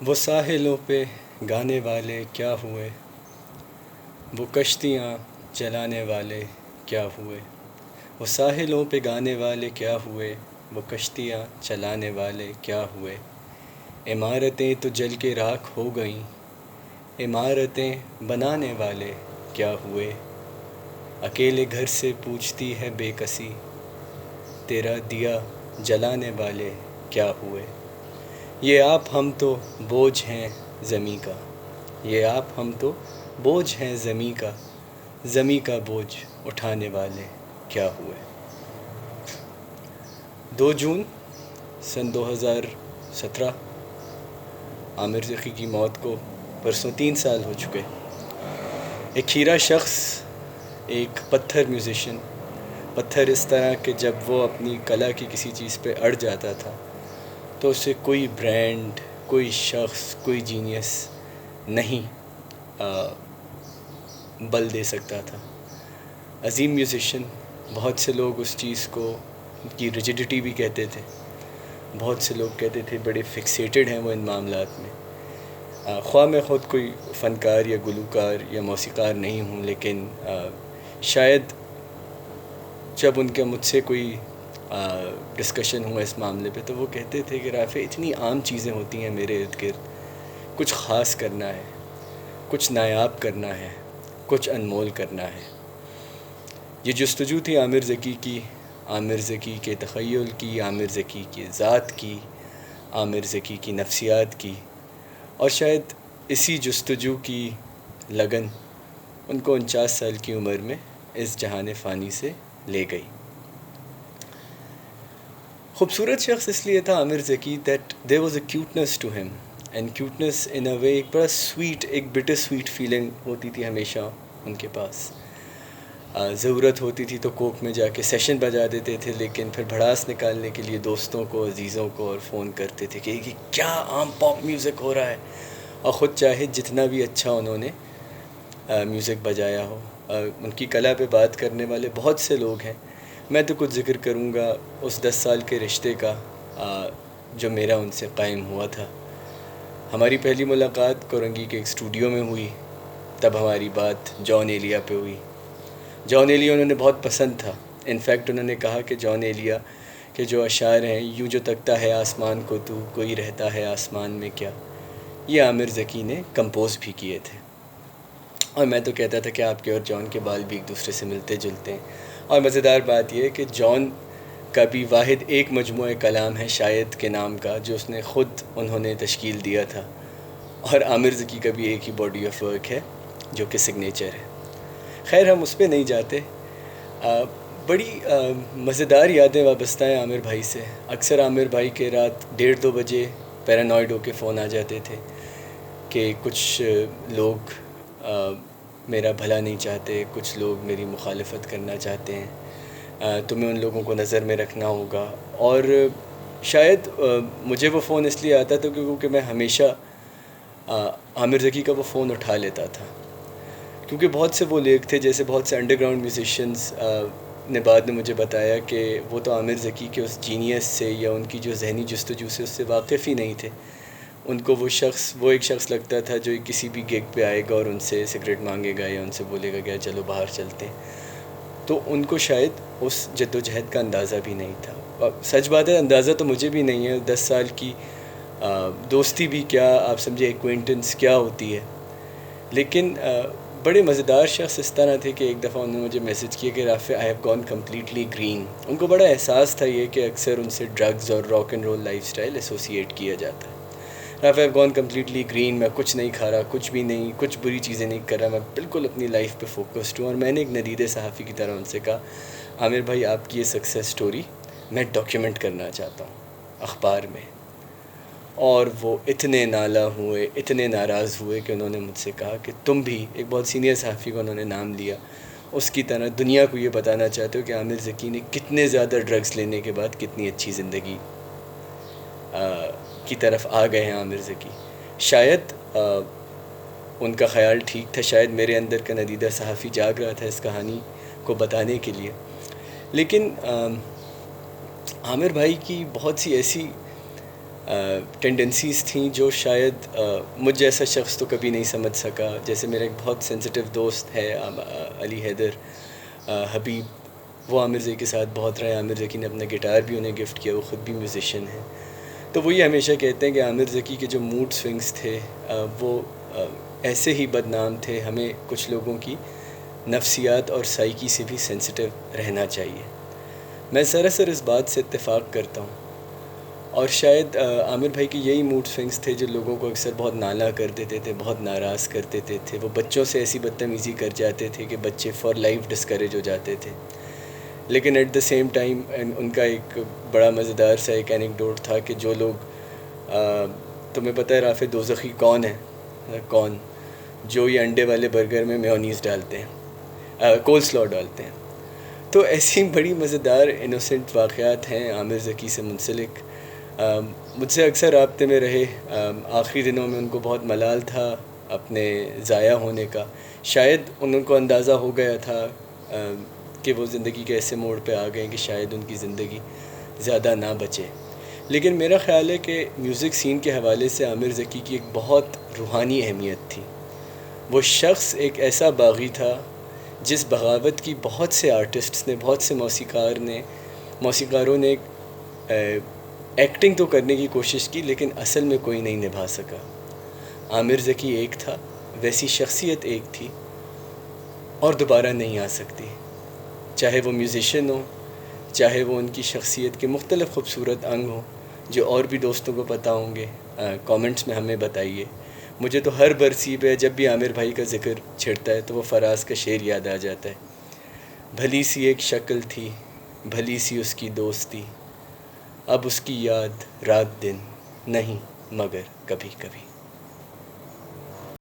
وہ ساحلوں پہ گانے والے کیا ہوئے، وہ کشتیاں چلانے والے کیا ہوئے، وہ ساحلوں پہ گانے والے کیا ہوئے، وہ کشتیاں چلانے والے کیا ہوئے۔ عمارتیں تو جل کے راکھ ہو گئیں، عمارتیں بنانے والے کیا ہوئے۔ اکیلے گھر سے پوچھتی ہے بے کسی، تیرا دیا جلانے والے کیا ہوئے۔ یہ آپ ہم تو بوجھ ہیں زمیں کا، یہ آپ ہم تو بوجھ ہیں زمیں کا، زمیں کا بوجھ اٹھانے والے کیا ہوئے۔ 2 جون سن 2017 عامر ذکی کی موت کو پرسوں 3 سال ہو چکے۔ ایک ہیرا شخص، ایک پتھر میوزیشین، پتھر اس طرح کہ جب وہ اپنی کلا کی کسی چیز پہ اڑ جاتا تھا تو اسے کوئی برانڈ، کوئی شخص، کوئی جینیس نہیں بل دے سکتا تھا۔ عظیم میوزیشین، بہت سے لوگ اس چیز کو کی ریجڈیٹی بھی کہتے تھے، بہت سے لوگ کہتے تھے بڑے فکسیٹڈ ہیں وہ ان معاملات میں۔ خواہ میں خود کوئی فنکار یا گلوکار یا موسیقار نہیں ہوں، لیکن شاید جب ان کے مجھ سے کوئی ڈسکشن ہوا اس معاملے پہ تو وہ کہتے تھے کہ رافع اتنی عام چیزیں ہوتی ہیں میرے ارد گرد، کچھ خاص کرنا ہے، کچھ نایاب کرنا ہے، کچھ انمول کرنا ہے۔ یہ جستجو تھی عامر ذکی کی، عامر ذکی کے تخیل کی، عامر ذکی کی ذات کی، عامر ذکی کی نفسیات کی، اور شاید اسی جستجو کی لگن ان کو 49 سال کی عمر میں اس جہان فانی سے لے گئی۔ خوبصورت شخص اس لیے تھا Amir Zaki that there was a cuteness to him, and cuteness in a way ایک بڑا سویٹ، ایک بٹر سویٹ فیلنگ ہوتی تھی ہمیشہ ان کے پاس۔ ضرورت ہوتی تھی تو کوک میں جا کے سیشن بجا دیتے تھے، لیکن پھر بھڑاس نکالنے کے لیے دوستوں کو، عزیزوں کو اور فون کرتے تھے کہ یہ کیا عام پاپ میوزک ہو رہا ہے، اور خود چاہے جتنا بھی اچھا انہوں نے میوزک بجایا ہو۔ ان کی کلا پہ بات کرنے والے بہت سے لوگ ہیں، میں تو کچھ ذکر کروں گا اس 10 سال کے رشتے کا جو میرا ان سے قائم ہوا تھا۔ ہماری پہلی ملاقات کورنگی کے ایک اسٹوڈیو میں ہوئی، تب ہماری بات جان ایلیا پہ ہوئی۔ جان ایلیا انہوں نے بہت پسند تھا، انفیکٹ انہوں نے کہا کہ جان ایلیا کے جو اشعار ہیں، یوں جو تکتا ہے آسمان کو تو، کوئی رہتا ہے آسمان میں کیا، یہ عامر ذکی نے کمپوز بھی کیے تھے۔ اور میں تو کہتا تھا کہ آپ کے اور جان کے بال بھی ایک دوسرے سے ملتے جلتے ہیں۔ اور مزیدار بات یہ ہے کہ جان کا بھی واحد ایک مجموعہ کلام ہے شاید کے نام کا، جو اس نے خود انہوں نے تشکیل دیا تھا، اور عامر ذکی کا بھی ایک ہی باڈی آف ورک ہے جو کہ سگنیچر ہے۔ خیر ہم اس پہ نہیں جاتے۔ بڑی مزیدار یادیں وابستہ ہیں عامر بھائی سے۔ اکثر عامر بھائی کے رات 1:30-2 بجے پیرانوائڈ ہو کے فون آ جاتے تھے کہ کچھ لوگ میرا بھلا نہیں چاہتے، کچھ لوگ میری مخالفت کرنا چاہتے ہیں، تمہیں ان لوگوں کو نظر میں رکھنا ہوگا۔ اور شاید مجھے وہ فون اس لیے آتا تھا کیونکہ میں ہمیشہ عامر ذکی کا وہ فون اٹھا لیتا تھا، کیونکہ بہت سے وہ لوگ تھے، جیسے بہت سے انڈر گراؤنڈ میوزیشینز نے بعد میں مجھے بتایا کہ وہ تو عامر ذکی کے اس جینیس سے یا ان کی جو ذہنی جستجو سے اس سے واقف ہی نہیں تھے۔ ان کو وہ ایک شخص لگتا تھا جو کسی بھی گگ پہ آئے گا اور ان سے سگریٹ مانگے گا یا ان سے بولے گا کہ چلو باہر چلتے ہیں، تو ان کو شاید اس جد و جہد کا اندازہ بھی نہیں تھا۔ اور سچ بات ہے، اندازہ تو مجھے بھی نہیں ہے، 10 سال کی دوستی بھی کیا، آپ سمجھے ایکوینٹنس کیا ہوتی ہے۔ لیکن بڑے مزیدار شخص اس طرح تھے کہ ایک دفعہ انہوں نے مجھے میسج کیا کہ Rafay I have gone completely green. ان کو بڑا احساس تھا یہ کہ اکثر ان سے ڈرگز اور rock and roll lifestyle associate کیا جاتا ہے۔ Rafay I have gone completely green, میں کچھ نہیں کھا رہا، کچھ بھی نہیں، کچھ بری چیزیں نہیں کر رہا، میں بالکل اپنی لائف پہ فوکسڈ ہوں۔ اور میں نے ایک ندید صحافی کی طرح ان سے کہا عامر بھائی آپ کی یہ سکسیس سٹوری میں ڈاکیومنٹ کرنا چاہتا ہوں اخبار میں۔ اور وہ اتنے نالہ ہوئے، اتنے ناراض ہوئے کہ انہوں نے مجھ سے کہا کہ تم بھی، ایک بہت سینئر صحافی کو انہوں نے نام لیا، اس کی طرح دنیا کو یہ بتانا چاہتے ہو کہ عامر ذکی نے کتنے زیادہ ڈرگز لینے کے بعد کتنی اچھی زندگی کی طرف آ گئے ہیں عامر ذکی۔ شاید ان کا خیال ٹھیک تھا، شاید میرے اندر کا ندیدہ صحافی جاگ رہا تھا اس کہانی کو بتانے کے لیے۔ لیکن عامر بھائی کی بہت سی ایسی ٹینڈنسیز تھیں جو شاید مجھ جیسا شخص تو کبھی نہیں سمجھ سکا. جیسے میرا ایک بہت سینسٹیو دوست ہے علی حیدر حبیب، وہ عامر زئی کے ساتھ بہت رہے. عامر ذکی نے اپنا گٹار بھی انہیں گفٹ کیا، وہ خود بھی میوزیشین ہیں. تو وہ یہ ہمیشہ کہتے ہیں کہ عامر ذکی کے جو موڈ سوئنگز تھے وہ ایسے ہی بدنام تھے. ہمیں کچھ لوگوں کی نفسیات اور سائیکی سے بھی سینسٹیو رہنا چاہیے. میں سراسر اس بات سے اتفاق کرتا ہوں. اور شاید عامر بھائی کے یہی موڈ سوئنگز تھے جو لوگوں کو اکثر بہت نالا کر دیتے تھے، بہت ناراض کر دیتے تھے. وہ بچوں سے ایسی بدتمیزی کر جاتے تھے کہ بچے فار لائف ڈسکریج ہو جاتے تھے. لیکن ایٹ دا سیم ٹائم ان کا ایک بڑا مزیدار سا ایک اینیکڈوٹ تھا کہ جو لوگ تمہیں پتہ ہے رافع دوزخی کون ہے؟ کون؟ جو یہ انڈے والے برگر میں میونیز ڈالتے ہیں، کول سلو ڈالتے ہیں. تو ایسی بڑی مزیدار انوسنٹ واقعات ہیں عامر ذکی سے منسلک. مجھ سے اکثر رابطے میں رہے. آخری دنوں میں ان کو بہت ملال تھا اپنے ضائع ہونے کا. شاید ان کو اندازہ ہو گیا تھا کہ وہ زندگی کے ایسے موڑ پہ آ گئے کہ شاید ان کی زندگی زیادہ نہ بچے. لیکن میرا خیال ہے کہ میوزک سین کے حوالے سے عامر ذکی کی ایک بہت روحانی اہمیت تھی. وہ شخص ایک ایسا باغی تھا جس بغاوت کی بہت سے آرٹسٹس نے، بہت سے موسیقاروں نے ایکٹنگ تو کرنے کی کوشش کی، لیکن اصل میں کوئی نہیں نبھا سکا. عامر ذکی ایک تھا، ویسی شخصیت ایک تھی اور دوبارہ نہیں آ سکتی. چاہے وہ میوزیشین ہو، چاہے وہ ان کی شخصیت کے مختلف خوبصورت انگ ہوں جو اور بھی دوستوں کو پتہ ہوں گے. کامنٹس میں ہمیں بتائیے. مجھے تو ہر برسی پہ جب بھی عامر بھائی کا ذکر چھڑتا ہے تو وہ فراز کا شعر یاد آ جاتا ہے. بھلی سی ایک شکل تھی، بھلی سی اس کی دوستی، اب اس کی یاد رات دن نہیں مگر کبھی کبھی.